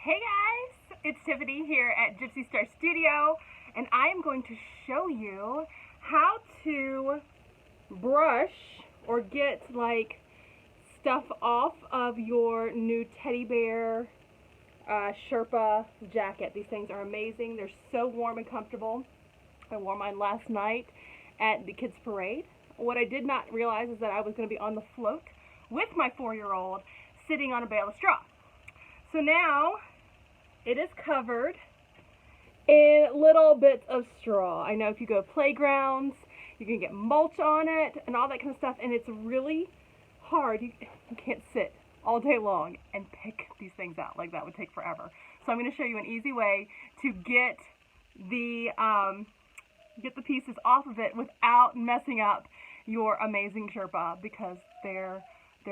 Hey guys, it's Tiffany here at Gypsy Star Studio, and I am going to show you how to brush or get like stuff off of your new teddy bear Sherpa jacket. These things are amazing. They're so warm and comfortable. I wore mine last night at the kids' parade. What I did not realize is that I was going to be on the float with my 4-year-old sitting on a bale of straw. So now it is covered in little bits of straw. I know if you go to playgrounds, you can get mulch on it and all that kind of stuff, and it's really hard. You can't sit all day long and pick these things out. Like, that would take forever. So I'm going to show you an easy way to get the pieces off of it without messing up your amazing Sherpa, because they're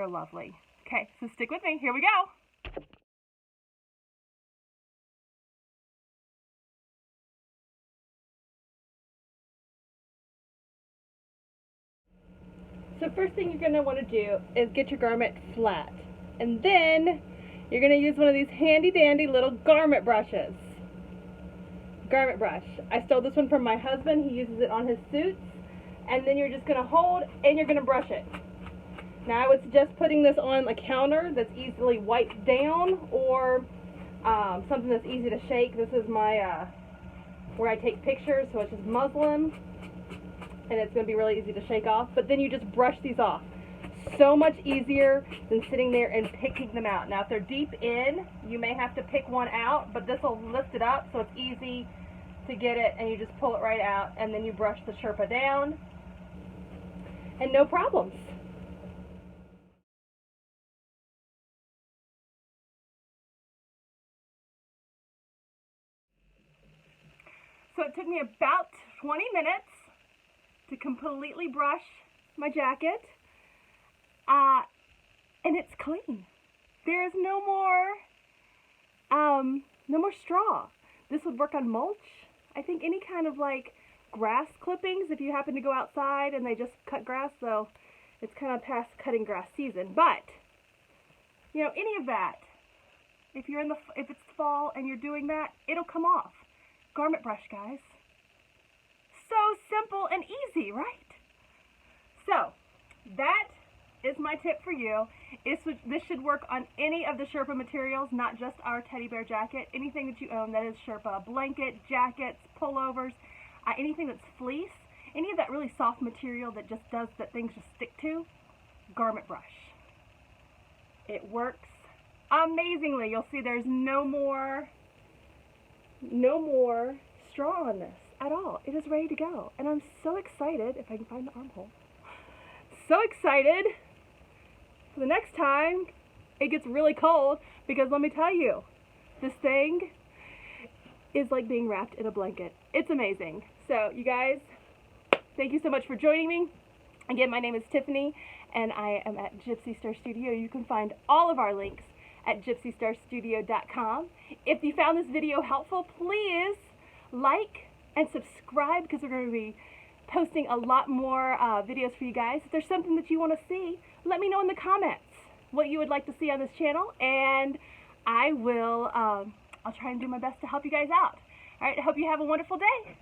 lovely. Okay, so stick with me. Here we go. So first thing you're going to want to do is get your garment flat. And then you're going to use one of these handy dandy little garment brushes. Garment brush. I stole this one from my husband. He uses it on his suits. And then you're just going to hold and you're going to brush it. Now I would suggest putting this on a counter that's easily wiped down, or something that's easy to shake. This is my where I take pictures, so it's just muslin. And it's going to be really easy to shake off. But then you just brush these off. So much easier than sitting there and picking them out. Now if they're deep in, you may have to pick one out, but this will lift it up so it's easy to get it, and you just pull it right out, and then you brush the Sherpa down, and no problems. So it took me about 20 minutes to completely brush my jacket, and it's clean. There is no more straw. This would work on mulch. I think any kind of like grass clippings, if you happen to go outside and they just cut grass, though it's kind of past cutting grass season. But you know, any of that, if it's fall and you're doing that, it'll come off. Garment brush, guys. So simple and easy, right? So that is my tip for you. This should work on any of the Sherpa materials, not just our teddy bear jacket. Anything that you own that is Sherpa, blanket, jackets, pullovers, anything that's fleece, any of that really soft material that just does that things just stick to, garment brush. It works amazingly. You'll see there's no more straw on this at all. It is ready to go. And I'm so excited, if I can find the armhole, so excited for the next time it gets really cold, because let me tell you, this thing is like being wrapped in a blanket. It's amazing. So you guys, thank you so much for joining me. Again, my name is Tiffany, and I am at Gypsy Star Studio. You can find all of our links at gypsystarstudio.com. If you found this video helpful, please like and subscribe, because we're going to be posting a lot more videos for you guys. If there's something that you want to see, let me know in the comments what you would like to see on this channel, and I will I'll try and do my best to help you guys out. All right, I hope you have a wonderful day.